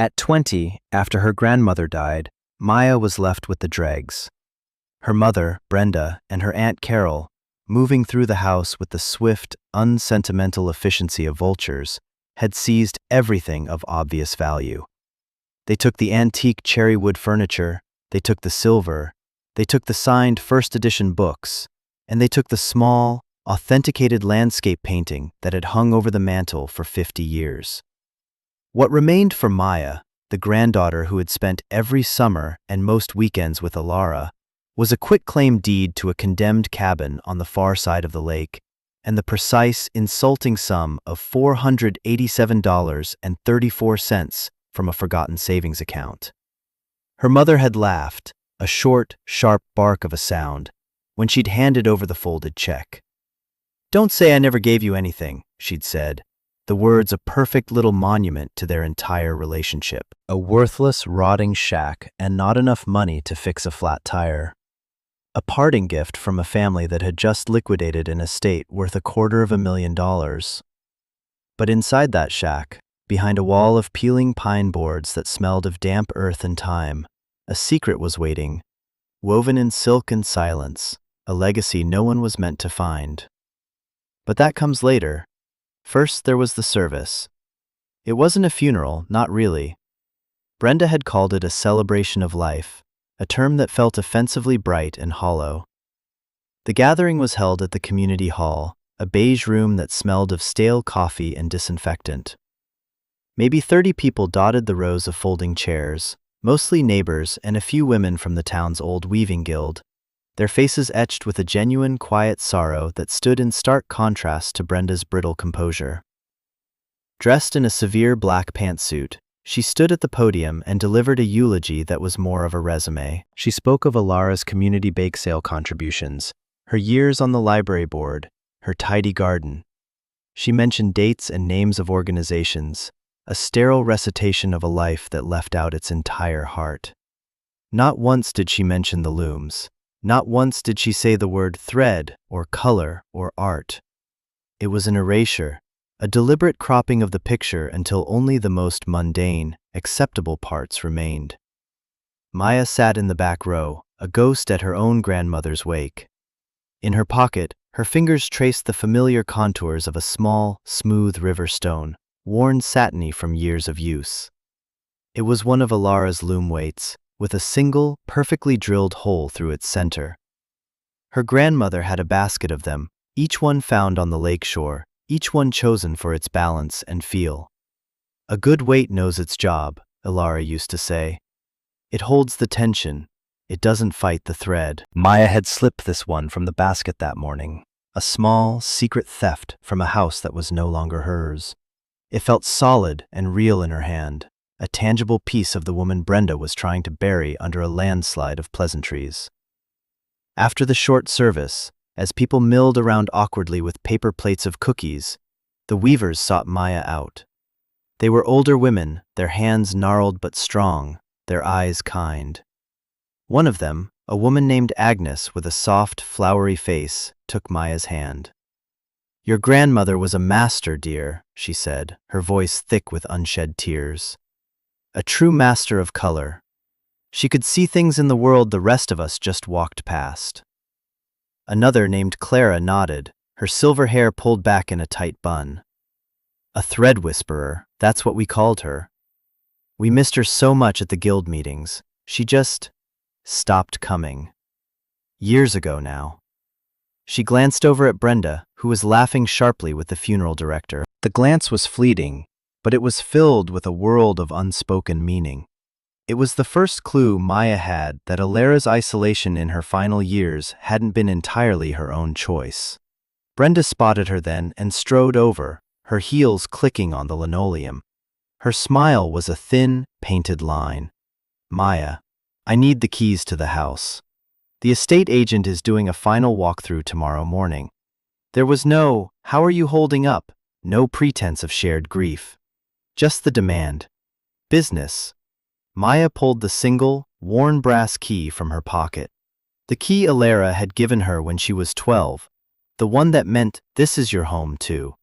At 20, after her grandmother died, Maya was left with the dregs. Her mother, Brenda, and her Aunt Carol, moving through the house with the swift, unsentimental efficiency of vultures, had seized everything of obvious value. They took the antique cherry wood furniture, they took the silver, they took the signed first edition books, and they took the small, authenticated landscape painting that had hung over the mantel for 50 years. What remained for Maya, the granddaughter who had spent every summer and most weekends with Alara, was a quitclaim deed to a condemned cabin on the far side of the lake, and the precise, insulting sum of $487.34 from a forgotten savings account. Her mother had laughed, a short, sharp bark of a sound, when she'd handed over the folded check. "Don't say I never gave you anything," she'd said, the words a perfect little monument to their entire relationship. A worthless, rotting shack and not enough money to fix a flat tire. A parting gift from a family that had just liquidated an estate worth $250,000. But inside that shack, behind a wall of peeling pine boards that smelled of damp earth and time, a secret was waiting, woven in silk and silence, a legacy no one was meant to find. But that comes later. First there was the service. It wasn't a funeral, not really. Brenda had called it a celebration of life, a term that felt offensively bright and hollow. The gathering was held at the community hall, a beige room that smelled of stale coffee and disinfectant. Maybe 30 people dotted the rows of folding chairs, mostly neighbors and a few women from the town's old weaving guild, their faces etched with a genuine, quiet sorrow that stood in stark contrast to Brenda's brittle composure. Dressed in a severe black pantsuit, she stood at the podium and delivered a eulogy that was more of a resume. She spoke of Alara's community bake sale contributions, her years on the library board, her tidy garden. She mentioned dates and names of organizations, a sterile recitation of a life that left out its entire heart. Not once did she mention the looms. Not once did she say the word thread or color or art. It was an erasure, a deliberate cropping of the picture until only the most mundane, acceptable parts remained. Maya sat in the back row, a ghost at her own grandmother's wake. In her pocket, her fingers traced the familiar contours of a small, smooth river stone, worn satiny from years of use. It was one of Alara's loom weights, with a single, perfectly drilled hole through its center. Her grandmother had a basket of them, each one found on the lake shore, each one chosen for its balance and feel. "A good weight knows its job," Alara used to say. "It holds the tension. It doesn't fight the thread." Maya had slipped this one from the basket that morning, a small, secret theft from a house that was no longer hers. It felt solid and real in her hand, a tangible piece of the woman Brenda was trying to bury under a landslide of pleasantries. After the short service, as people milled around awkwardly with paper plates of cookies, the weavers sought Maya out. They were older women, their hands gnarled but strong, their eyes kind. One of them, a woman named Agnes with a soft, flowery face, took Maya's hand. "Your grandmother was a master, dear," she said, her voice thick with unshed tears. "A true master of color. She could see things in the world the rest of us just walked past." Another named Clara nodded, her silver hair pulled back in a tight bun. "A thread whisperer, that's what we called her. We missed her so much at the guild meetings. She just stopped coming. Years ago now." She glanced over at Brenda, who was laughing sharply with the funeral director. The glance was fleeting, but it was filled with a world of unspoken meaning. It was the first clue Maya had that Alara's isolation in her final years hadn't been entirely her own choice. Brenda spotted her then and strode over, her heels clicking on the linoleum. Her smile was a thin, painted line. "Maya, I need the keys to the house. The estate agent is doing a final walkthrough tomorrow morning." There was no, "How are you holding up?" no pretense of shared grief. Just the demand. Business. Maya pulled the single, worn brass key from her pocket. The key Alara had given her when she was 12, the one that meant, "This is your home too."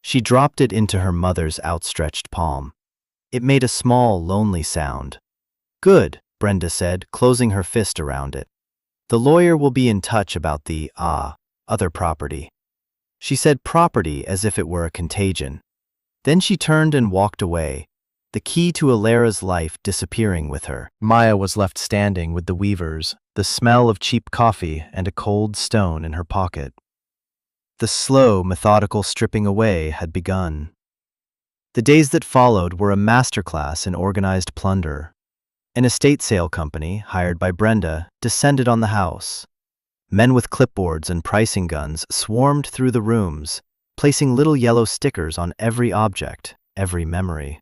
She dropped it into her mother's outstretched palm. It made a small, lonely sound. Good, Brenda said, closing her fist around it. The lawyer will be in touch about the, other property. She said property as if it were a contagion. Then she turned and walked away, the key to Alara's life disappearing with her. Maya was left standing with the weavers, the smell of cheap coffee and a cold stone in her pocket. The slow, methodical stripping away had begun. The days that followed were a masterclass in organized plunder. An estate sale company, hired by Brenda, descended on the house. Men with clipboards and pricing guns swarmed through the rooms, placing little yellow stickers on every object, every memory.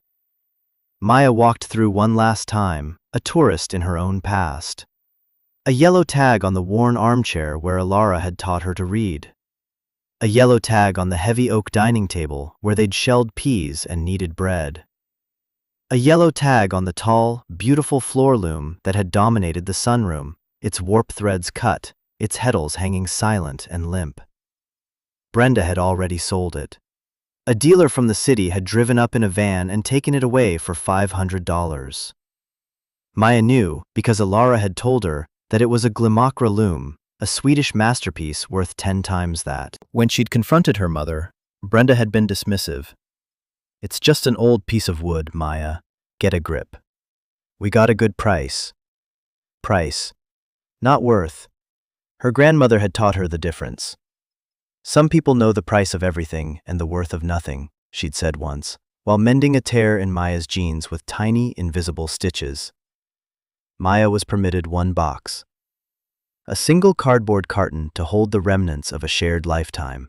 Maya walked through one last time, a tourist in her own past. A yellow tag on the worn armchair where Alara had taught her to read. A yellow tag on the heavy oak dining table where they'd shelled peas and kneaded bread. A yellow tag on the tall, beautiful floor loom that had dominated the sunroom, its warp threads cut, its heddles hanging silent and limp. Brenda had already sold it. A dealer from the city had driven up in a van and taken it away for $500. Maya knew, because Alara had told her, that it was a Glimakra loom, a Swedish masterpiece worth 10 times that. When she'd confronted her mother, Brenda had been dismissive. "It's just an old piece of wood, Maya. Get a grip. We got a good price." Price. Not worth. Her grandmother had taught her the difference. "Some people know the price of everything and the worth of nothing," she'd said once, while mending a tear in Maya's jeans with tiny, invisible stitches. Maya was permitted one box. A single cardboard carton to hold the remnants of a shared lifetime.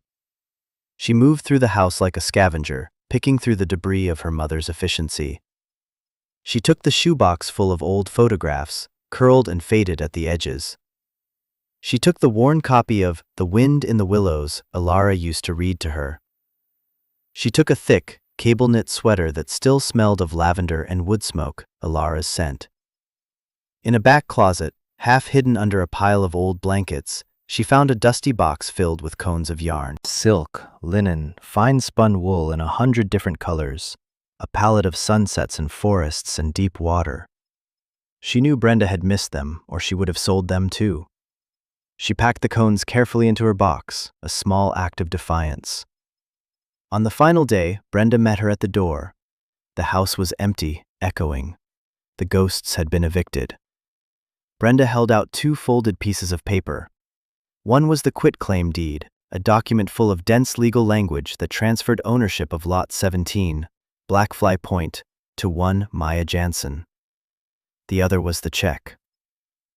She moved through the house like a scavenger, picking through the debris of her mother's efficiency. She took the shoebox full of old photographs, curled and faded at the edges. She took the worn copy of The Wind in the Willows Alara used to read to her. She took a thick, cable-knit sweater that still smelled of lavender and wood smoke, Alara's scent. In a back closet, half hidden under a pile of old blankets, she found a dusty box filled with cones of yarn. Silk, linen, fine-spun wool in 100 different colors, a palette of sunsets and forests and deep water. She knew Brenda had missed them, or she would have sold them too. She packed the cones carefully into her box, a small act of defiance. On the final day, Brenda met her at the door. The house was empty, echoing. The ghosts had been evicted. Brenda held out 2 folded pieces of paper. One was the quitclaim deed, a document full of dense legal language that transferred ownership of Lot 17, Blackfly Point, to one Maya Jansen. The other was the check.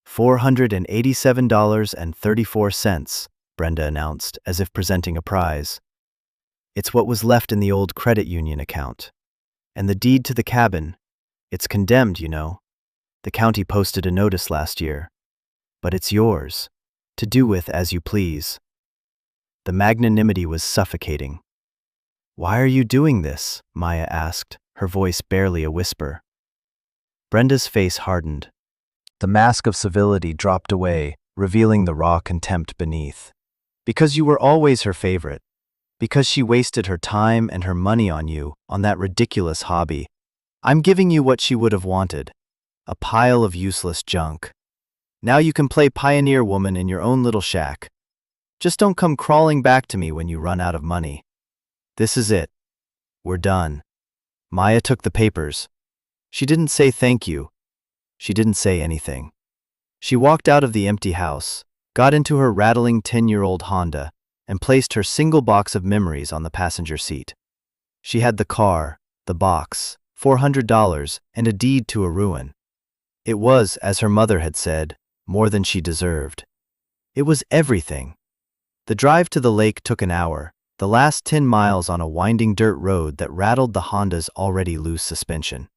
$487.34, Brenda announced, as if presenting a prize. "It's what was left in the old credit union account. And the deed to the cabin, it's condemned, you know. The county posted a notice last year. But it's yours, to do with as you please." The magnanimity was suffocating. "Why are you doing this?" Maya asked, her voice barely a whisper. Brenda's face hardened. The mask of civility dropped away, revealing the raw contempt beneath. "Because you were always her favorite. Because she wasted her time and her money on you, on that ridiculous hobby. I'm giving you what she would have wanted. A pile of useless junk. Now you can play pioneer woman in your own little shack. Just don't come crawling back to me when you run out of money. This is it. We're done." Maya took the papers. She didn't say thank you. She didn't say anything. She walked out of the empty house, got into her rattling 10-year-old Honda, and placed her single box of memories on the passenger seat. She had the car, the box, $400, and a deed to a ruin. It was, as her mother had said, more than she deserved. It was everything. The drive to the lake took an hour, the last 10 miles on a winding dirt road that rattled the Honda's already loose suspension.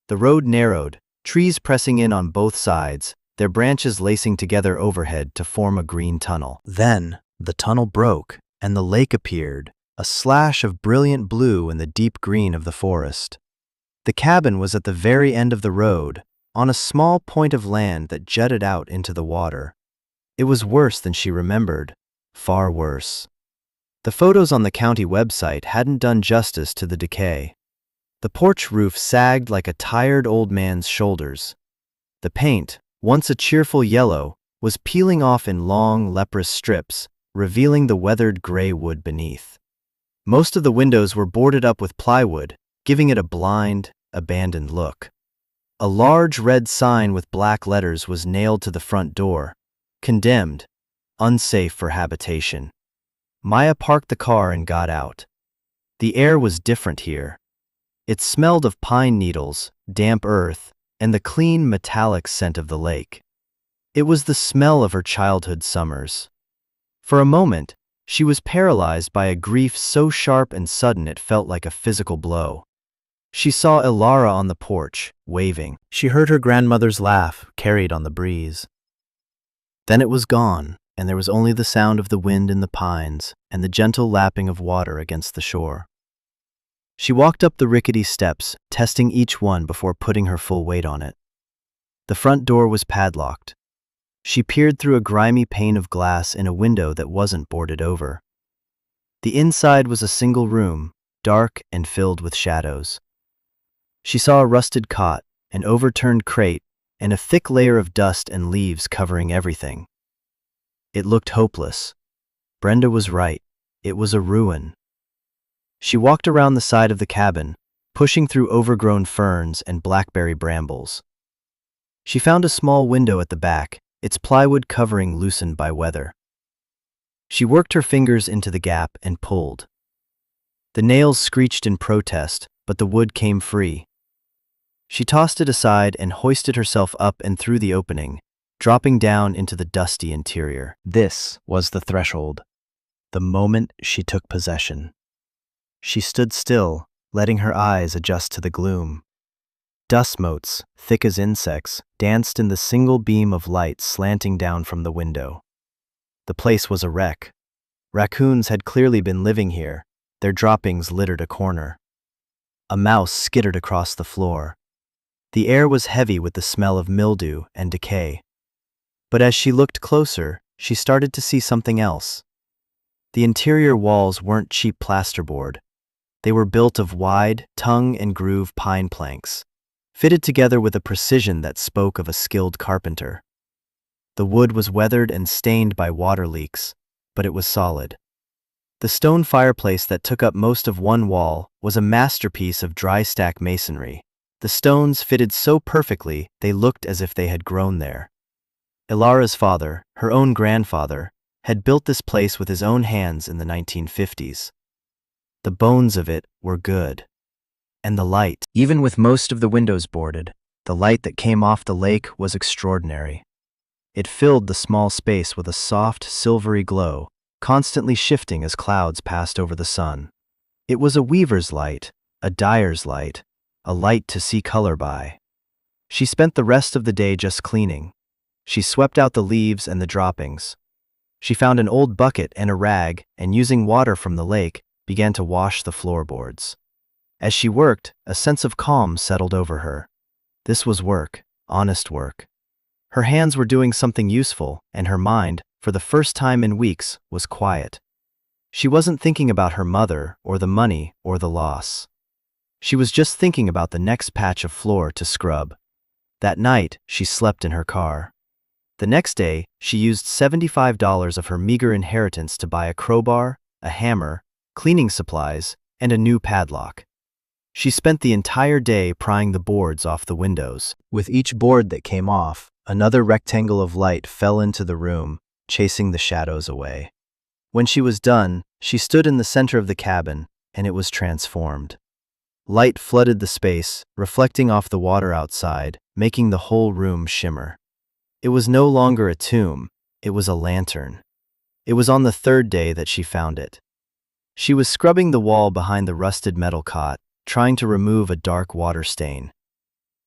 The road narrowed, trees pressing in on both sides, their branches lacing together overhead to form a green tunnel. Then, the tunnel broke, and the lake appeared, a slash of brilliant blue in the deep green of the forest. The cabin was at the very end of the road, on a small point of land that jutted out into the water. It was worse than she remembered, far worse. The photos on the county website hadn't done justice to the decay. The porch roof sagged like a tired old man's shoulders. The paint, once a cheerful yellow, was peeling off in long, leprous strips, revealing the weathered gray wood beneath. Most of the windows were boarded up with plywood, giving it a blind, abandoned look. A large red sign with black letters was nailed to the front door. Condemned. Unsafe for habitation. Maya parked the car and got out. The air was different here. It smelled of pine needles, damp earth, and the clean metallic scent of the lake. It was the smell of her childhood summers. For a moment, she was paralyzed by a grief so sharp and sudden it felt like a physical blow. She saw Ilara on the porch, waving. She heard her grandmother's laugh, carried on the breeze. Then it was gone, and there was only the sound of the wind in the pines and the gentle lapping of water against the shore. She walked up the rickety steps, testing each one before putting her full weight on it. The front door was padlocked. She peered through a grimy pane of glass in a window that wasn't boarded over. The inside was a single room, dark and filled with shadows. She saw a rusted cot, an overturned crate, and a thick layer of dust and leaves covering everything. It looked hopeless. Brenda was right. It was a ruin. She walked around the side of the cabin, pushing through overgrown ferns and blackberry brambles. She found a small window at the back, its plywood covering loosened by weather. She worked her fingers into the gap and pulled. The nails screeched in protest, but the wood came free. She tossed it aside and hoisted herself up and through the opening, dropping down into the dusty interior. This was the threshold, the moment she took possession. She stood still, letting her eyes adjust to the gloom. Dust motes, thick as insects, danced in the single beam of light slanting down from the window. The place was a wreck. Raccoons had clearly been living here, their droppings littered a corner. A mouse skittered across the floor. The air was heavy with the smell of mildew and decay. But as she looked closer, she started to see something else. The interior walls weren't cheap plasterboard. They were built of wide, tongue-and-groove pine planks, fitted together with a precision that spoke of a skilled carpenter. The wood was weathered and stained by water leaks, but it was solid. The stone fireplace that took up most of one wall was a masterpiece of dry-stack masonry. The stones fitted so perfectly they looked as if they had grown there. Ilara's father, her own grandfather, had built this place with his own hands in the 1950s. The bones of it were good. And the light, even with most of the windows boarded, the light that came off the lake was extraordinary. It filled the small space with a soft, silvery glow, constantly shifting as clouds passed over the sun. It was a weaver's light, a dyer's light, a light to see color by. She spent the rest of the day just cleaning. She swept out the leaves and the droppings. She found an old bucket and a rag, and using water from the lake, began to wash the floorboards. As she worked, a sense of calm settled over her. This was work, honest work. Her hands were doing something useful, and her mind, for the first time in weeks, was quiet. She wasn't thinking about her mother, or the money, or the loss. She was just thinking about the next patch of floor to scrub. That night, she slept in her car. The next day, she used $75 of her meager inheritance to buy a crowbar, a hammer, cleaning supplies, and a new padlock. She spent the entire day prying the boards off the windows. With each board that came off, another rectangle of light fell into the room, chasing the shadows away. When she was done, she stood in the center of the cabin, and it was transformed. Light flooded the space, reflecting off the water outside, making the whole room shimmer. It was no longer a tomb, it was a lantern. It was on the third day that she found it. She was scrubbing the wall behind the rusted metal cot, trying to remove a dark water stain.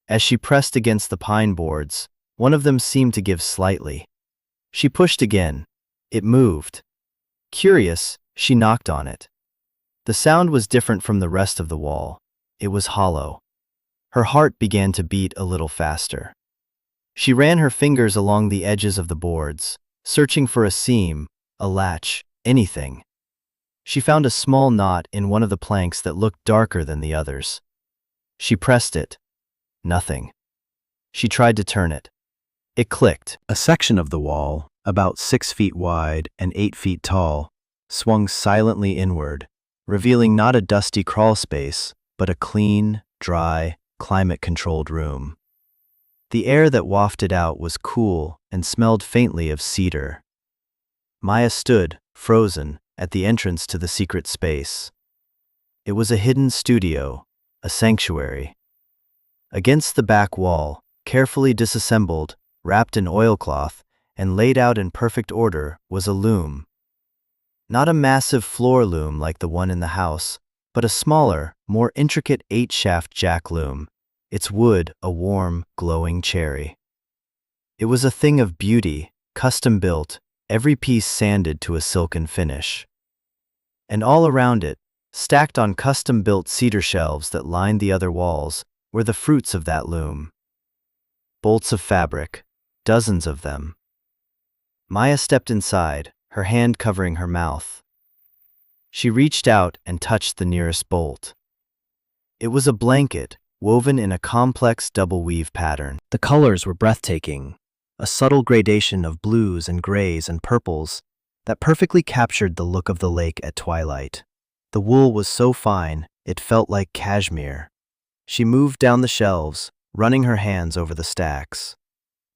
As she pressed against the pine boards, one of them seemed to give slightly. She pushed again. It moved. Curious, she knocked on it. The sound was different from the rest of the wall. It was hollow. Her heart began to beat a little faster. She ran her fingers along the edges of the boards, searching for a seam, a latch, anything. She found a small knot in one of the planks that looked darker than the others. She pressed it. Nothing. She tried to turn it. It clicked. A section of the wall, about 6 feet wide and 8 feet tall, swung silently inward, revealing not a dusty crawl space, but a clean, dry, climate-controlled room. The air that wafted out was cool and smelled faintly of cedar. Maya stood, frozen, at the entrance to the secret space. It was a hidden studio, a sanctuary. Against the back wall, carefully disassembled, wrapped in oilcloth, and laid out in perfect order, was a loom. Not a massive floor loom like the one in the house, but a smaller, more intricate 8-shaft jack loom, its wood a warm, glowing cherry. It was a thing of beauty, custom-built, every piece sanded to a silken finish. And all around it, stacked on custom-built cedar shelves that lined the other walls, were the fruits of that loom. Bolts of fabric, dozens of them. Maya stepped inside, her hand covering her mouth. She reached out and touched the nearest bolt. It was a blanket, woven in a complex double-weave pattern. The colors were breathtaking, a subtle gradation of blues and grays and purples that perfectly captured the look of the lake at twilight. The wool was so fine, it felt like cashmere. She moved down the shelves, running her hands over the stacks.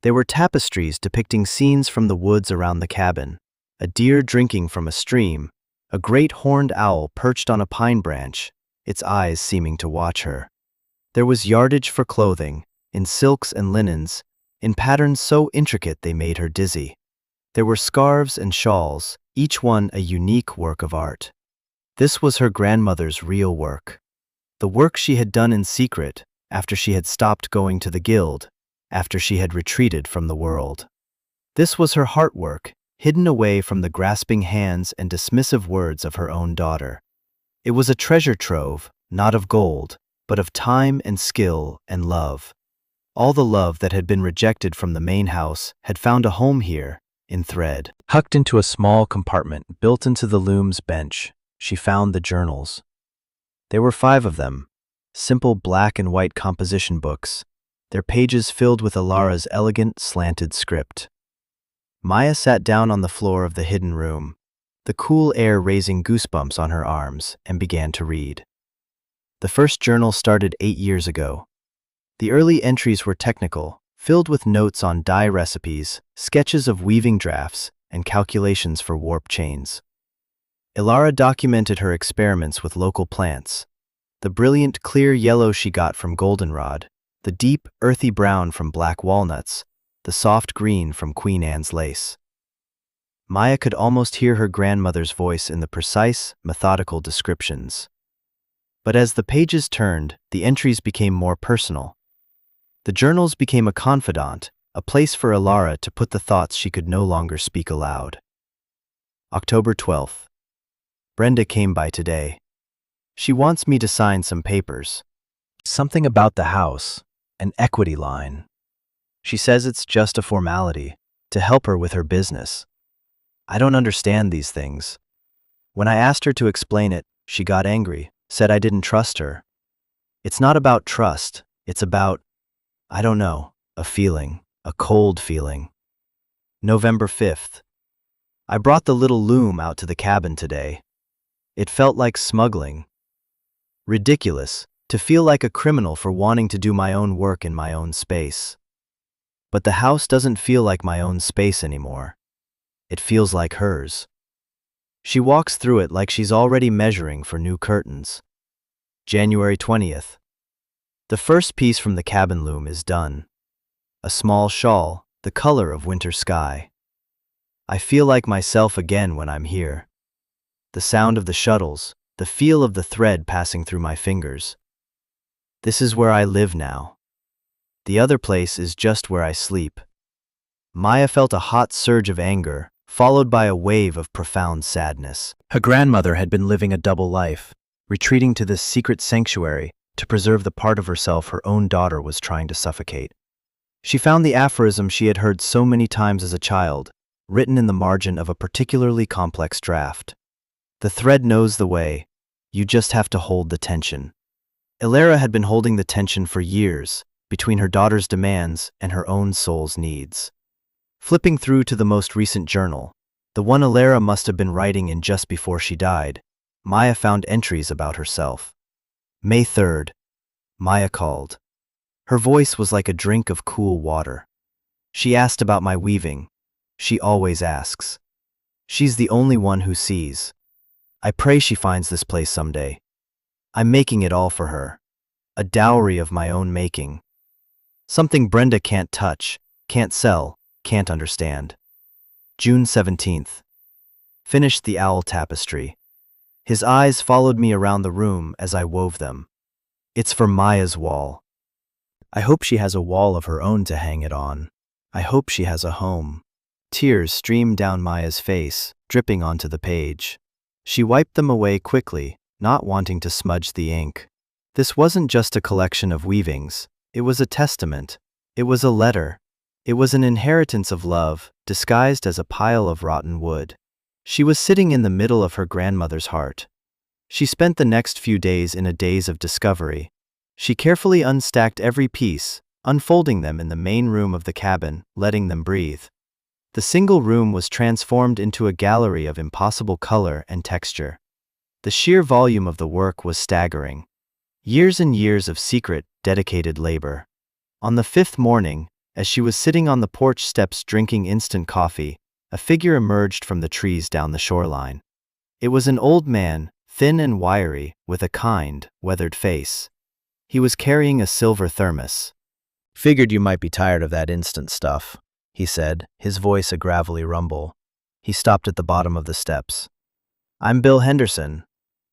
There were tapestries depicting scenes from the woods around the cabin, a deer drinking from a stream, a great horned owl perched on a pine branch, its eyes seeming to watch her. There was yardage for clothing, in silks and linens, in patterns so intricate they made her dizzy. There were scarves and shawls, each one a unique work of art. This was her grandmother's real work. The work she had done in secret, after she had stopped going to the guild, after she had retreated from the world. This was her heart work, hidden away from the grasping hands and dismissive words of her own daughter. It was a treasure trove, not of gold, but of time and skill and love. All the love that had been rejected from the main house had found a home here, in thread. Hucked into a small compartment built into the loom's bench, she found the journals. There were 5 of them, simple black and white composition books, their pages filled with Ilara's elegant, slanted script. Maya sat down on the floor of the hidden room, the cool air raising goosebumps on her arms, and began to read. The first journal started 8 years ago. The early entries were technical, filled with notes on dye recipes, sketches of weaving drafts, and calculations for warp chains. Ilara documented her experiments with local plants, the brilliant clear yellow she got from goldenrod, the deep, earthy brown from black walnuts, the soft green from Queen Anne's lace. Maya could almost hear her grandmother's voice in the precise, methodical descriptions. But as the pages turned, the entries became more personal. The journals became a confidant, a place for Ilara to put the thoughts she could no longer speak aloud. October 12th. Brenda came by today. She wants me to sign some papers. Something about the house, an equity line. She says it's just a formality, to help her with her business. I don't understand these things. When I asked her to explain it, she got angry, said I didn't trust her. It's not about trust, it's about, I don't know, a feeling, a cold feeling. November 5th. I brought the little loom out to the cabin today. It felt like smuggling. Ridiculous, to feel like a criminal for wanting to do my own work in my own space. But the house doesn't feel like my own space anymore. It feels like hers. She walks through it like she's already measuring for new curtains. January 20th. The first piece from the cabin loom is done. A small shawl, the color of winter sky. I feel like myself again when I'm here. The sound of the shuttles, the feel of the thread passing through my fingers. This is where I live now. The other place is just where I sleep. Maya felt a hot surge of anger, followed by a wave of profound sadness. Her grandmother had been living a double life, retreating to this secret sanctuary to preserve the part of herself her own daughter was trying to suffocate. She found the aphorism she had heard so many times as a child, written in the margin of a particularly complex draft. The thread knows the way, you just have to hold the tension. Ilara had been holding the tension for years between her daughter's demands and her own soul's needs. Flipping through to the most recent journal, the one Ilara must have been writing in just before she died, Maya found entries about herself. May 3rd, Maya called. Her voice was like a drink of cool water. She asked about my weaving. She always asks. She's the only one who sees. I pray she finds this place someday. I'm making it all for her. A dowry of my own making. Something Brenda can't touch, can't sell, can't understand. June 17th. Finished the owl tapestry. His eyes followed me around the room as I wove them. It's for Maya's wall. I hope she has a wall of her own to hang it on. I hope she has a home. Tears streamed down Maya's face, dripping onto the page. She wiped them away quickly, not wanting to smudge the ink. This wasn't just a collection of weavings. It was a testament. It was a letter. It was an inheritance of love, disguised as a pile of rotten wood. She was sitting in the middle of her grandmother's heart. She spent the next few days in a daze of discovery. She carefully unstacked every piece, unfolding them in the main room of the cabin, letting them breathe. The single room was transformed into a gallery of impossible color and texture. The sheer volume of the work was staggering. Years and years of secret, dedicated labor. On the 5th morning, as she was sitting on the porch steps drinking instant coffee, a figure emerged from the trees down the shoreline. It was an old man, thin and wiry, with a kind, weathered face. He was carrying a silver thermos. "Figured you might be tired of that instant stuff," he said, his voice a gravelly rumble. He stopped at the bottom of the steps. "I'm Bill Henderson.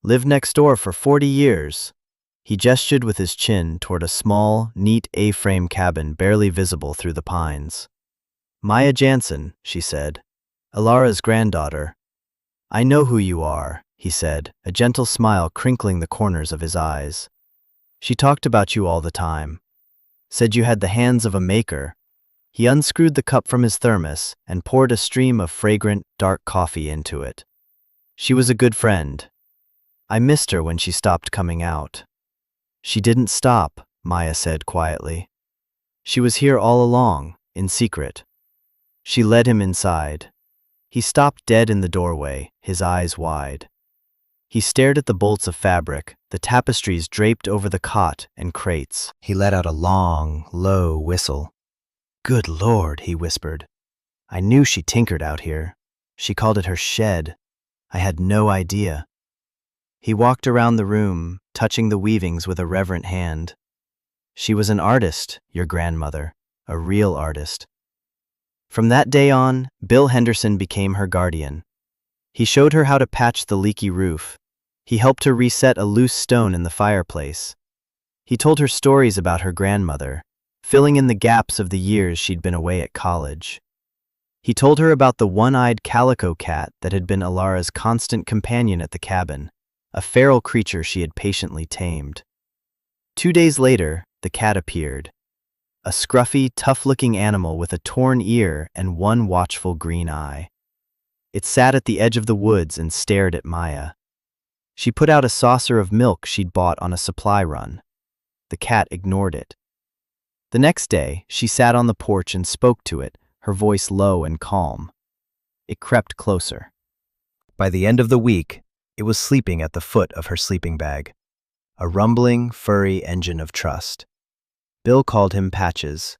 Lived next door for 40 years. He gestured with his chin toward a small, neat A-frame cabin barely visible through the pines. "Maya Jansen," she said. "Ilara's granddaughter." "I know who you are," he said, a gentle smile crinkling the corners of his eyes. "She talked about you all the time. Said you had the hands of a maker." He unscrewed the cup from his thermos and poured a stream of fragrant, dark coffee into it. "She was a good friend. I missed her when she stopped coming out." "She didn't stop," Maya said quietly. "She was here all along, in secret." She led him inside. He stopped dead in the doorway, his eyes wide. He stared at the bolts of fabric, the tapestries draped over the cot and crates. He let out a long, low whistle. "Good Lord," he whispered. "I knew she tinkered out here. She called it her shed. I had no idea." He walked around the room, touching the weavings with a reverent hand. "She was an artist, your grandmother, a real artist." From that day on, Bill Henderson became her guardian. He showed her how to patch the leaky roof. He helped her reset a loose stone in the fireplace. He told her stories about her grandmother, filling in the gaps of the years she'd been away at college. He told her about the one-eyed calico cat that had been Ilara's constant companion at the cabin, a feral creature she had patiently tamed. 2 days later, the cat appeared. A scruffy, tough-looking animal with a torn ear and one watchful green eye. It sat at the edge of the woods and stared at Maya. She put out a saucer of milk she'd bought on a supply run. The cat ignored it. The next day, she sat on the porch and spoke to it, her voice low and calm. It crept closer. By the end of the week, it was sleeping at the foot of her sleeping bag. A rumbling, furry engine of trust. Bill called him Patches.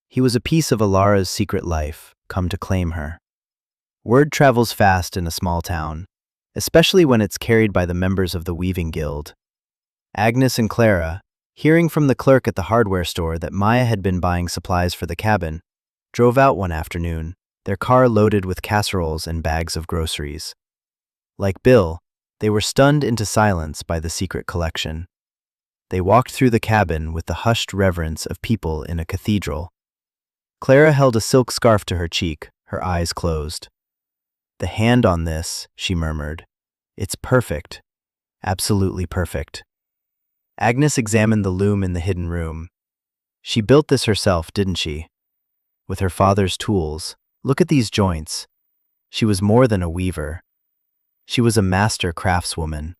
He was a piece of Ilara's secret life, come to claim her. Word travels fast in a small town, especially when it's carried by the members of the Weaving Guild. Agnes and Clara, hearing from the clerk at the hardware store that Maya had been buying supplies for the cabin, drove out one afternoon, their car loaded with casseroles and bags of groceries. Like Bill, they were stunned into silence by the secret collection. They walked through the cabin with the hushed reverence of people in a cathedral. Clara held a silk scarf to her cheek, her eyes closed. "The hand on this," she murmured. "It's perfect. Absolutely perfect." Agnes examined the loom in the hidden room. "She built this herself, didn't she? With her father's tools. Look at these joints." She was more than a weaver. She was a master craftswoman.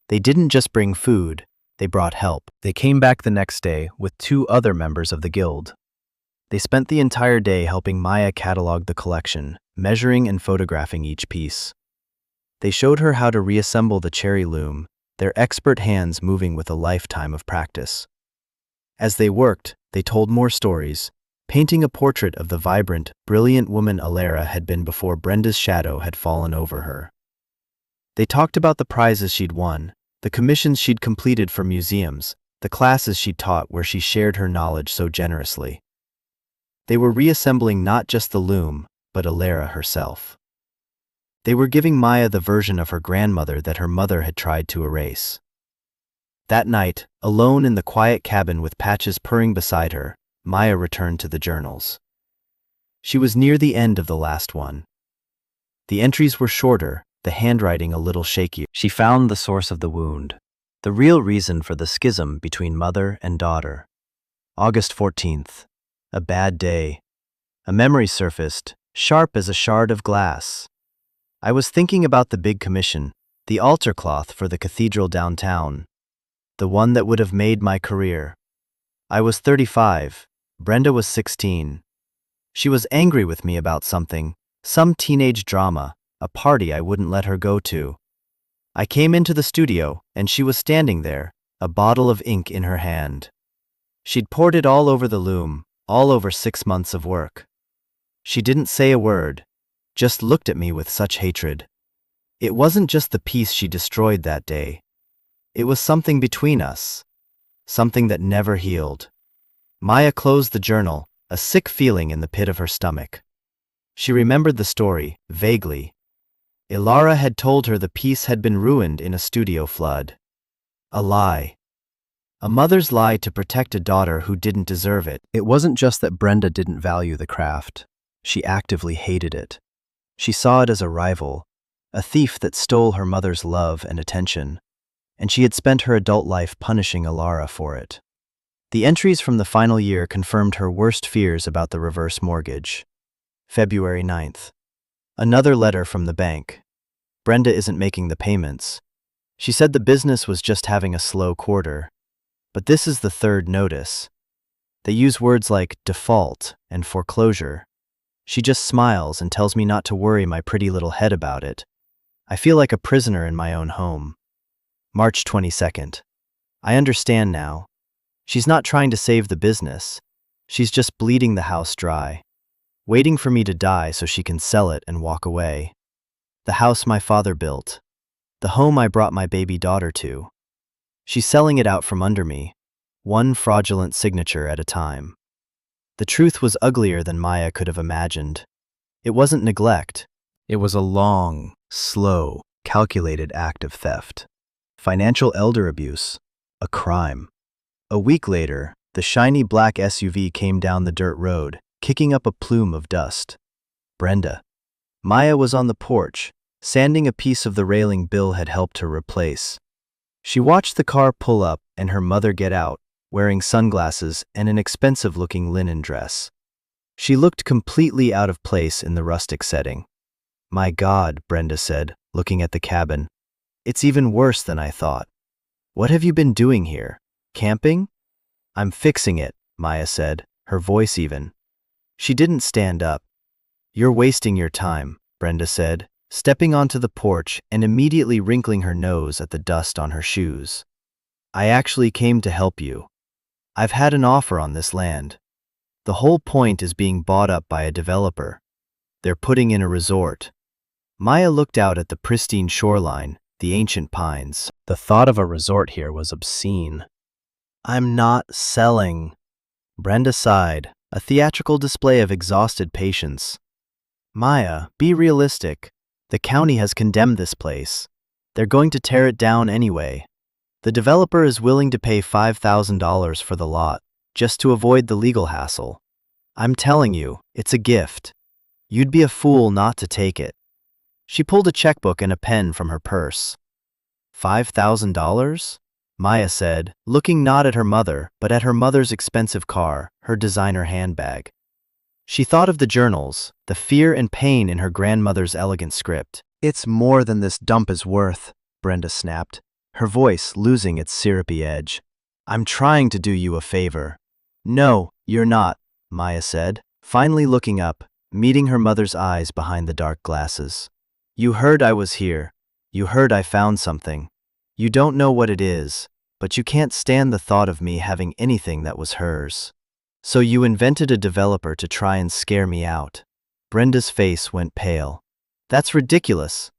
They didn't just bring food, They brought help. They came back the next day with 2 other members of the guild. They spent the entire day helping Maya catalog the collection, measuring and photographing each piece. They showed her how to reassemble the cherry loom, their expert hands moving with a lifetime of practice. As they worked, they told more stories, painting a portrait of the vibrant, brilliant woman Alara had been before Brenda's shadow had fallen over her. They talked about the prizes she'd won, the commissions she'd completed for museums, the classes she'd taught where she shared her knowledge so generously. They were reassembling not just the loom, but Alara herself. They were giving Maya the version of her grandmother that her mother had tried to erase. That night, alone in the quiet cabin with Patches purring beside her, Maya returned to the journals. She was near the end of the last one. The entries were shorter, the handwriting a little shakier. She found the source of the wound, the real reason for the schism between mother and daughter. August 14th. A bad day. A memory surfaced, sharp as a shard of glass. I was thinking about the big commission, the altar cloth for the cathedral downtown, the one that would have made my career. I was 35. Brenda was 16. She was angry with me about something, some teenage drama, a party I wouldn't let her go to. I came into the studio, and she was standing there, a bottle of ink in her hand. She'd poured it all over the loom, all over 6 months of work. She didn't say a word, just looked at me with such hatred. It wasn't just the piece she destroyed that day. It was something between us, something that never healed. Maya closed the journal, a sick feeling in the pit of her stomach. She remembered the story, vaguely. Alara had told her the piece had been ruined in a studio flood. A lie. A mother's lie to protect a daughter who didn't deserve it. It wasn't just that Brenda didn't value the craft. She actively hated it. She saw it as a rival, a thief that stole her mother's love and attention, and she had spent her adult life punishing Alara for it. The entries from the final year confirmed her worst fears about the reverse mortgage. February 9th. Another letter from the bank. Brenda isn't making the payments. She said the business was just having a slow quarter. But this is the 3rd notice. They use words like default and foreclosure. She just smiles and tells me not to worry my pretty little head about it. I feel like a prisoner in my own home. March 22nd. I understand now. She's not trying to save the business. She's just bleeding the house dry, waiting for me to die so she can sell it and walk away. The house my father built. The home I brought my baby daughter to. She's selling it out from under me, one fraudulent signature at a time. The truth was uglier than Maya could have imagined. It wasn't neglect. It was a long, slow, calculated act of theft. Financial elder abuse. A crime. A week later, the shiny black SUV came down the dirt road, kicking up a plume of dust. Brenda. Maya was on the porch, sanding a piece of the railing Bill had helped her replace. She watched the car pull up and her mother get out, wearing sunglasses and an expensive-looking linen dress. She looked completely out of place in the rustic setting. "My God," Brenda said, looking at the cabin. "It's even worse than I thought. What have you been doing here? Camping?" "I'm fixing it," Maya said, her voice even. She didn't stand up. "You're wasting your time," Brenda said, stepping onto the porch and immediately wrinkling her nose at the dust on her shoes. "I actually came to help you. I've had an offer on this land. The whole point is being bought up by a developer. They're putting in a resort." Maya looked out at the pristine shoreline, the ancient pines. The thought of a resort here was obscene. "I'm not selling." Brenda sighed, a theatrical display of exhausted patience. "Maya, be realistic. The county has condemned this place. They're going to tear it down anyway. The developer is willing to pay $5,000 for the lot, just to avoid the legal hassle. I'm telling you, it's a gift. You'd be a fool not to take it." She pulled a checkbook and a pen from her purse. $5,000? Maya said, looking not at her mother, but at her mother's expensive car, her designer handbag. She thought of the journals, the fear and pain in her grandmother's elegant script. "It's more than this dump is worth," Brenda snapped. her voice losing its syrupy edge. "I'm trying to do you a favor." "No, you're not," Maya said, finally looking up, meeting her mother's eyes behind the dark glasses. "You heard I was here. You heard I found something. You don't know what it is, but you can't stand the thought of me having anything that was hers. So you invented a developer to try and scare me out." Brenda's face went pale. "That's ridiculous.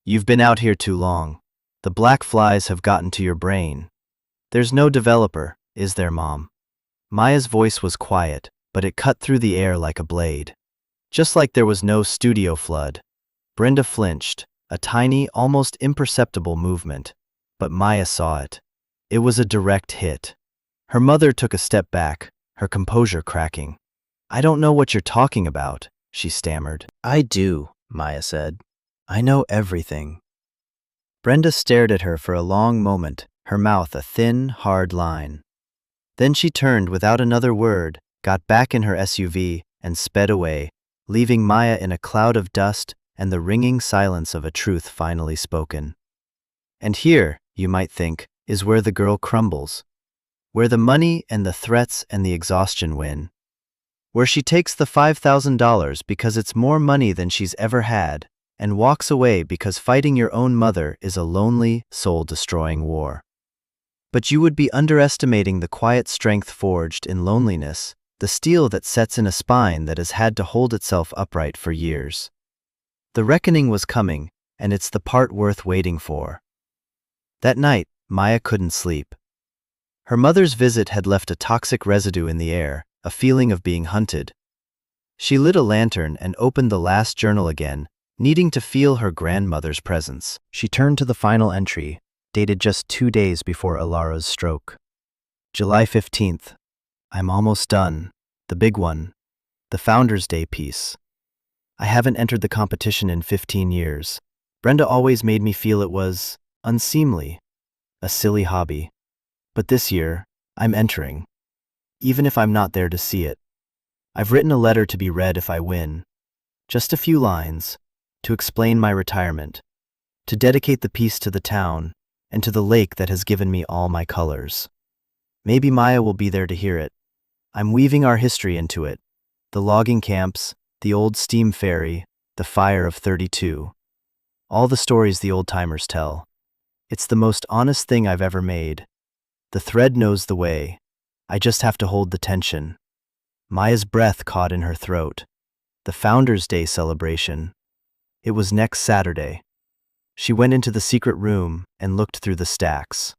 You've been out here too long. The black flies have gotten to your brain. There's no developer, is there, Mom?" Maya's voice was quiet, but it cut through the air like a blade. Just like there was no studio flood. Brenda flinched, a tiny, almost imperceptible movement. But Maya saw it. It was a direct hit. Her mother took a step back, her composure cracking. "I don't know what you're talking about," she stammered. "I do," Maya said. "I know everything." Brenda stared at her for a long moment, her mouth a thin, hard line. Then she turned without another word, got back in her SUV, and sped away, leaving Maya in a cloud of dust and the ringing silence of a truth finally spoken. And here, you might think, is where the girl crumbles. Where the money and the threats and the exhaustion win. Where she takes the $5,000 because it's more money than she's ever had, and walks away because fighting your own mother is a lonely, soul-destroying war. But you would be underestimating the quiet strength forged in loneliness, the steel that sets in a spine that has had to hold itself upright for years. The reckoning was coming, and it's the part worth waiting for. That night, Maya couldn't sleep. Her mother's visit had left a toxic residue in the air, a feeling of being hunted. She lit a lantern and opened the last journal again, needing to feel her grandmother's presence. She turned to the final entry, dated just 2 days before Alara's stroke. July 15th. "I'm almost done. The big one. The Founders' Day piece. I haven't entered the competition in 15 years. Brenda always made me feel it was unseemly, a silly hobby. But this year, I'm entering. Even if I'm not there to see it. I've written a letter to be read if I win. Just a few lines, to explain my retirement, to dedicate the piece to the town, and to the lake that has given me all my colors. Maybe Maya will be there to hear it. I'm weaving our history into it. The logging camps, the old steam ferry, the fire of 32. All the stories the old-timers tell. It's the most honest thing I've ever made. The thread knows the way. I just have to hold the tension." Maya's breath caught in her throat. The Founders' Day celebration. It was next Saturday. She went into the secret room and looked through the stacks.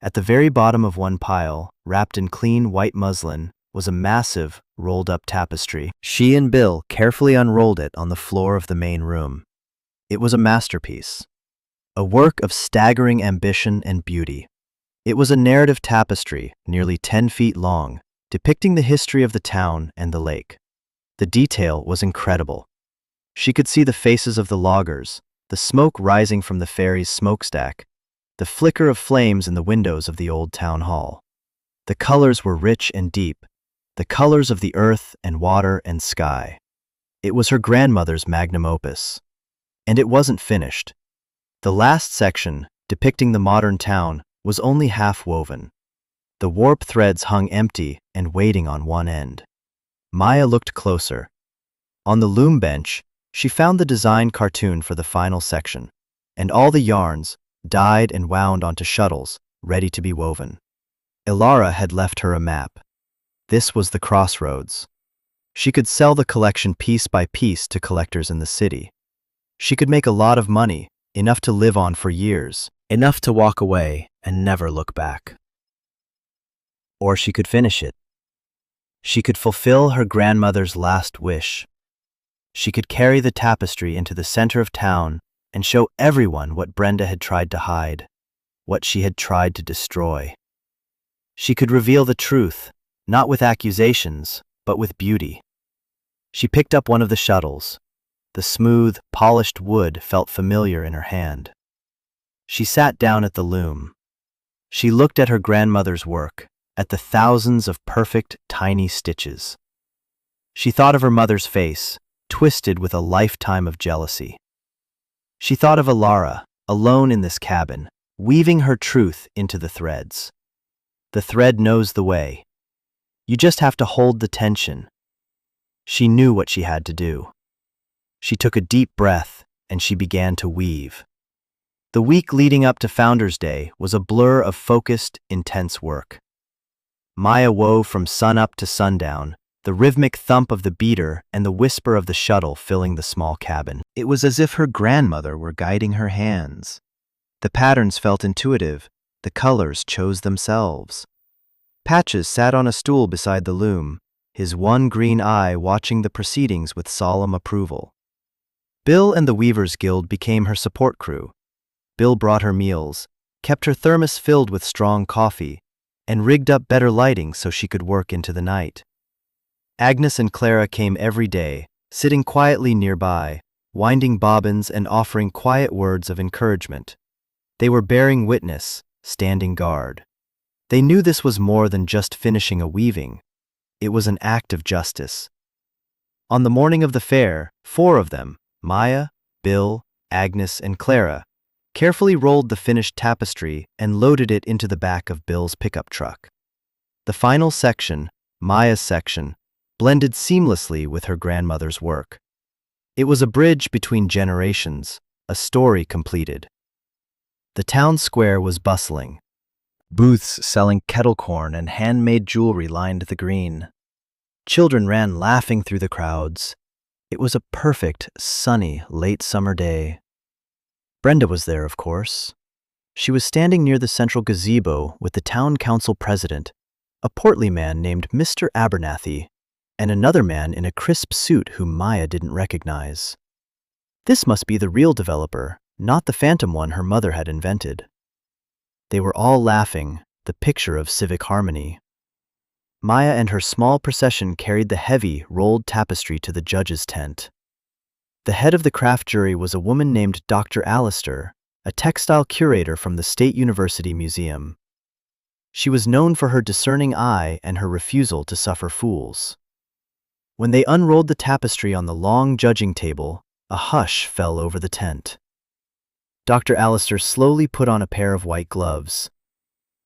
At the very bottom of one pile, wrapped in clean white muslin, was a massive, rolled-up tapestry. She and Bill carefully unrolled it on the floor of the main room. It was a masterpiece. A work of staggering ambition and beauty. It was a narrative tapestry, nearly 10 feet long, depicting the history of the town and the lake. The detail was incredible. She could see the faces of the loggers, the smoke rising from the ferry's smokestack, the flicker of flames in the windows of the old town hall. The colors were rich and deep, the colors of the earth and water and sky. It was her grandmother's magnum opus. And it wasn't finished. The last section, depicting the modern town, was only half woven. The warp threads hung empty and waiting on one end. Maya looked closer. On the loom bench, she found the design cartoon for the final section, and all the yarns, dyed and wound onto shuttles, ready to be woven. Alara had left her a map. This was the crossroads. She could sell the collection piece by piece to collectors in the city. She could make a lot of money, enough to live on for years, enough to walk away and never look back. Or she could finish it. She could fulfill her grandmother's last wish. She could carry the tapestry into the center of town and show everyone what Brenda had tried to hide, what she had tried to destroy. She could reveal the truth, not with accusations, but with beauty. She picked up one of the shuttles. The smooth, polished wood felt familiar in her hand. She sat down at the loom. She looked at her grandmother's work, at the thousands of perfect, tiny stitches. She thought of her mother's face, twisted with a lifetime of jealousy. She thought of Alara, alone in this cabin, weaving her truth into the threads. The thread knows the way. You just have to hold the tension. She knew what she had to do. She took a deep breath and she began to weave. The week leading up to Founders Day was a blur of focused, intense work. Maya wove from sunup to sundown, the rhythmic thump of the beater and the whisper of the shuttle filling the small cabin. It was as if her grandmother were guiding her hands. The patterns felt intuitive, the colors chose themselves. Patches sat on a stool beside the loom, his one green eye watching the proceedings with solemn approval. Bill and the Weavers' Guild became her support crew. Bill brought her meals, kept her thermos filled with strong coffee, and rigged up better lighting so she could work into the night. Agnes and Clara came every day, sitting quietly nearby, winding bobbins and offering quiet words of encouragement. They were bearing witness, standing guard. They knew this was more than just finishing a weaving. It was an act of justice. On the morning of the fair, 4 of them, Maya, Bill, Agnes, and Clara, carefully rolled the finished tapestry and loaded it into the back of Bill's pickup truck. The final section, Maya's section, blended seamlessly with her grandmother's work. It was a bridge between generations, a story completed. The town square was bustling. Booths selling kettle corn and handmade jewelry lined the green. Children ran laughing through the crowds. It was a perfect, sunny, late summer day. Brenda was there, of course. She was standing near the central gazebo with the town council president, a portly man named Mr. Abernathy, and another man in a crisp suit whom Maya didn't recognize. This must be the real developer, not the phantom one her mother had invented. They were all laughing, the picture of civic harmony. Maya and her small procession carried the heavy, rolled tapestry to the judge's tent. The head of the craft jury was a woman named Dr. Allister, a textile curator from the State University Museum. She was known for her discerning eye and her refusal to suffer fools. When they unrolled the tapestry on the long judging table, a hush fell over the tent. Dr. Allister slowly put on a pair of white gloves.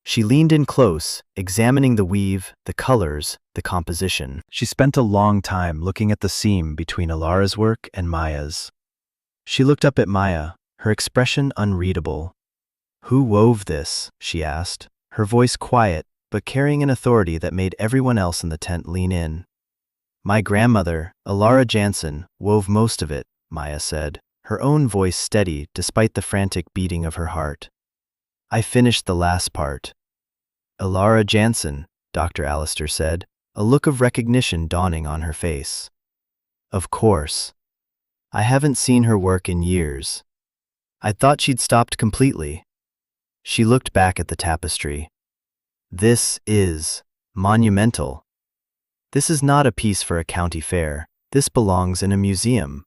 She leaned in close, examining the weave, the colors, the composition. She spent a long time looking at the seam between Alara's work and Maya's. She looked up at Maya, her expression unreadable. "Who wove this?" she asked, her voice quiet, but carrying an authority that made everyone else in the tent lean in. "My grandmother, Alara Jansen, wove most of it," Maya said, her own voice steady despite the frantic beating of her heart. "I finished the last part." "Alara Jansen," Dr. Allister said, a look of recognition dawning on her face. "Of course. I haven't seen her work in years. I thought she'd stopped completely." She looked back at the tapestry. "This is monumental. This is not a piece for a county fair. This belongs in a museum."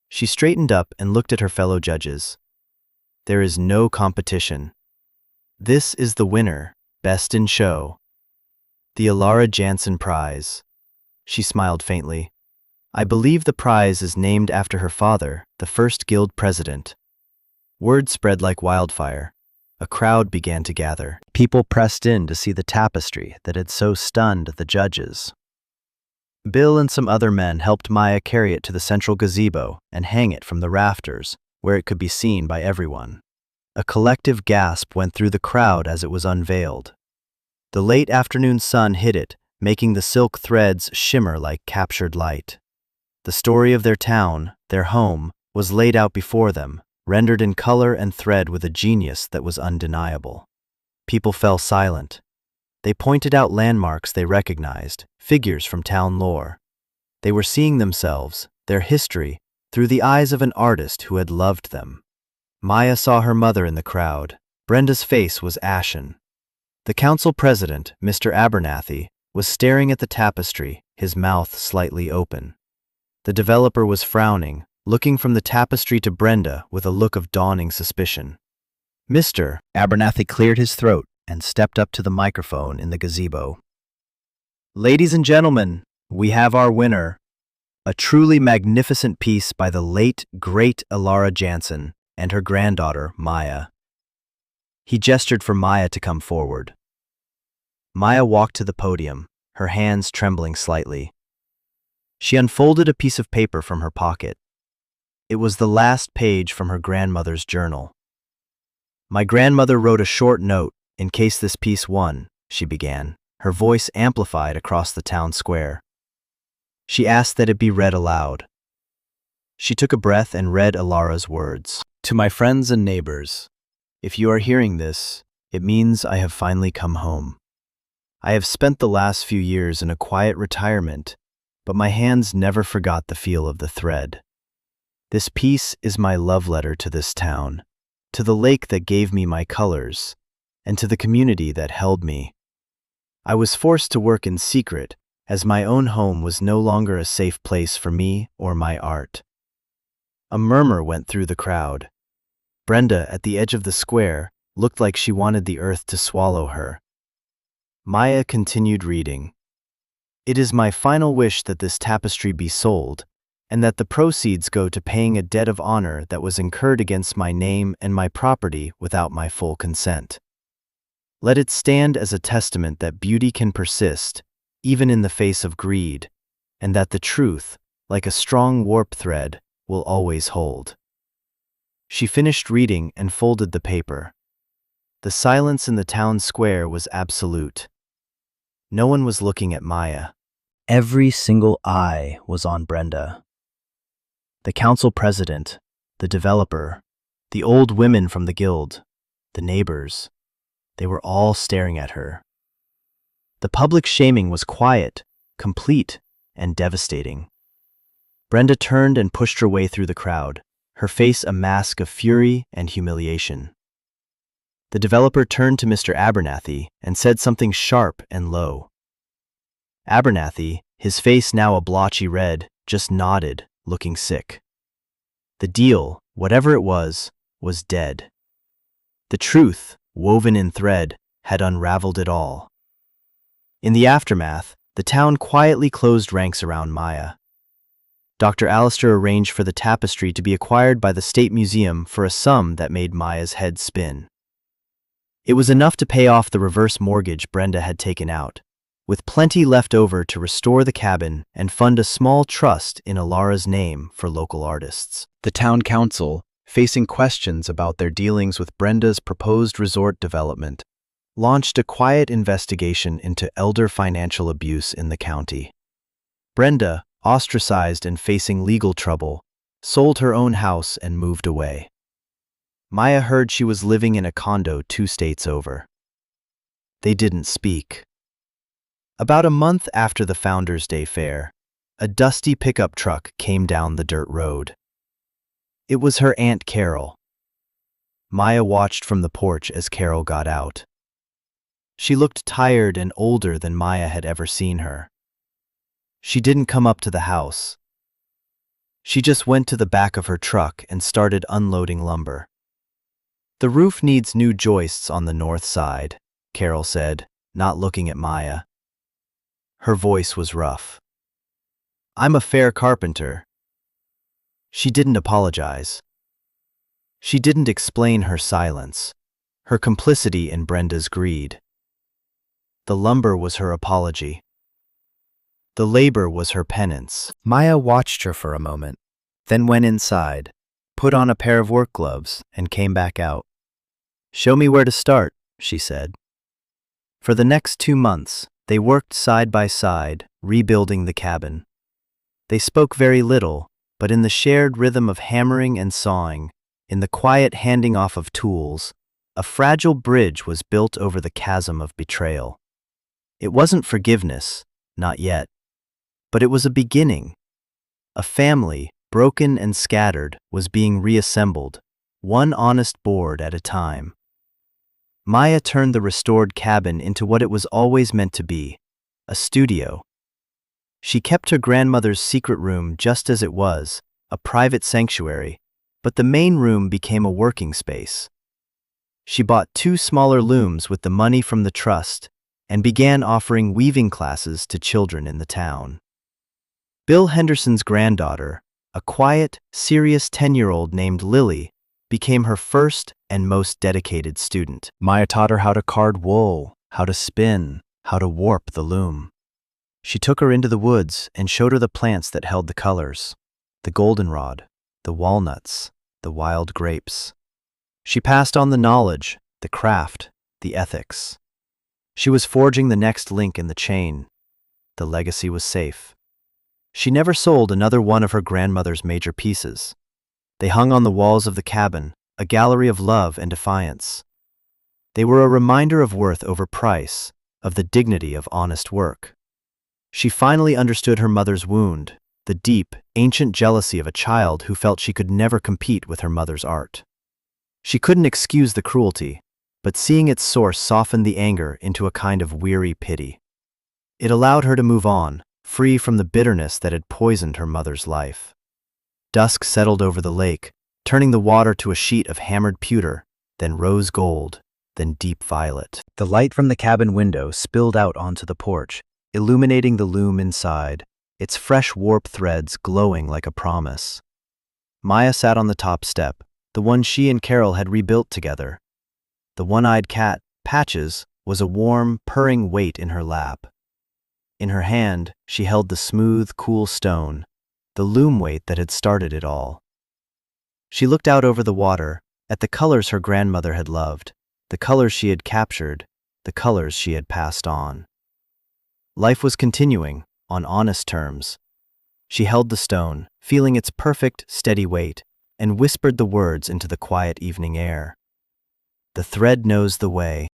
She straightened up and looked at her fellow judges. "There is no competition. This is the winner, best in show. The Alara Jansen Prize." She smiled faintly. "I believe the prize is named after her father, the first guild president." Word spread like wildfire. A crowd began to gather. People pressed in to see the tapestry that had so stunned the judges. Bill and some other men helped Maya carry it to the central gazebo and hang it from the rafters, where it could be seen by everyone. A collective gasp went through the crowd as it was unveiled. The late afternoon sun hit it, making the silk threads shimmer like captured light. The story of their town, their home, was laid out before them, rendered in color and thread with a genius that was undeniable. People fell silent. They pointed out landmarks they recognized, figures from town lore. They were seeing themselves, their history, through the eyes of an artist who had loved them. Maya saw her mother in the crowd. Brenda's face was ashen. The council president, Mr. Abernathy, was staring at the tapestry, his mouth slightly open. The developer was frowning, looking from the tapestry to Brenda with a look of dawning suspicion. Mr. Abernathy cleared his throat and stepped up to the microphone in the gazebo. "Ladies and gentlemen, we have our winner. A truly magnificent piece by the late, great Alara Jansen and her granddaughter, Maya. He gestured for Maya to come forward. Maya walked to the podium, her hands trembling slightly. She unfolded a piece of paper from her pocket. It was the last page from her grandmother's journal. "My grandmother wrote a short note in case this piece won," she began, her voice amplified across the town square. She asked that it be read aloud. She took a breath and read Alara's words. "To my friends and neighbors, if you are hearing this, it means I have finally come home. I have spent the last few years in a quiet retirement, but my hands never forgot the feel of the thread. This piece is my love letter to this town, to the lake that gave me my colors, and to the community that held me. I was forced to work in secret, as my own home was no longer a safe place for me or my art." A murmur went through the crowd. Brenda, at the edge of the square, looked like she wanted the earth to swallow her. Maya continued reading. "It is my final wish that this tapestry be sold, and that the proceeds go to paying a debt of honor that was incurred against my name and my property without my full consent. Let it stand as a testament that beauty can persist, even in the face of greed, and that the truth, like a strong warp thread, will always hold." She finished reading and folded the paper. The silence in the town square was absolute. No one was looking at Maya. Every single eye was on Brenda. The council president, the developer, the old women from the guild, the neighbors, they were all staring at her. The public shaming was quiet, complete, and devastating. Brenda turned and pushed her way through the crowd, her face a mask of fury and humiliation. The developer turned to Mr. Abernathy and said something sharp and low. Abernathy, his face now a blotchy red, just nodded, looking sick. The deal, whatever it was dead. The truth, woven in thread, had unraveled it all. In the aftermath, the town quietly closed ranks around Maya. Dr. Allister arranged for the tapestry to be acquired by the State Museum for a sum that made Maya's head spin. It was enough to pay off the reverse mortgage Brenda had taken out, with plenty left over to restore the cabin and fund a small trust in Alara's name for local artists. The town council, facing questions about their dealings with Brenda's proposed resort development, launched a quiet investigation into elder financial abuse in the county. Brenda, ostracized and facing legal trouble, sold her own house and moved away. Maya heard she was living in a condo 2 states over. They didn't speak. About a month after the Founders' Day fair, a dusty pickup truck came down the dirt road. It was her Aunt Carol. Maya watched from the porch as Carol got out. She looked tired and older than Maya had ever seen her. She didn't come up to the house. She just went to the back of her truck and started unloading lumber. "The roof needs new joists on the north side," Carol said, not looking at Maya. Her voice was rough. "I'm a fair carpenter." She didn't apologize. She didn't explain her silence, her complicity in Brenda's greed. The lumber was her apology. The labor was her penance. Maya watched her for a moment, then went inside, put on a pair of work gloves, and came back out. "Show me where to start," she said. For the next 2 months, they worked side by side, rebuilding the cabin. They spoke very little, but in the shared rhythm of hammering and sawing, in the quiet handing off of tools, a fragile bridge was built over the chasm of betrayal. It wasn't forgiveness, not yet. But it was a beginning. A family, broken and scattered, was being reassembled, one honest board at a time. Maya turned the restored cabin into what it was always meant to be, a studio. She kept her grandmother's secret room just as it was, a private sanctuary, but the main room became a working space. She bought 2 smaller looms with the money from the trust and began offering weaving classes to children in the town. Bill Henderson's granddaughter, a quiet, serious 10-year-old named Lily, became her first and most dedicated student. Maya taught her how to card wool, how to spin, how to warp the loom. She took her into the woods and showed her the plants that held the colors, the goldenrod, the walnuts, the wild grapes. She passed on the knowledge, the craft, the ethics. She was forging the next link in the chain. The legacy was safe. She never sold another one of her grandmother's major pieces. They hung on the walls of the cabin, a gallery of love and defiance. They were a reminder of worth over price, of the dignity of honest work. She finally understood her mother's wound, the deep, ancient jealousy of a child who felt she could never compete with her mother's art. She couldn't excuse the cruelty, but seeing its source softened the anger into a kind of weary pity. It allowed her to move on, free from the bitterness that had poisoned her mother's life. Dusk settled over the lake, turning the water to a sheet of hammered pewter, then rose gold, then deep violet. The light from the cabin window spilled out onto the porch, illuminating the loom inside, its fresh warp threads glowing like a promise. Maya sat on the top step, the one she and Carol had rebuilt together. The one-eyed cat, Patches, was a warm, purring weight in her lap. In her hand, she held the smooth, cool stone, the loom weight that had started it all. She looked out over the water, at the colors her grandmother had loved, the colors she had captured, the colors she had passed on. Life was continuing, on honest terms. She held the stone, feeling its perfect, steady weight, and whispered the words into the quiet evening air. The thread knows the way,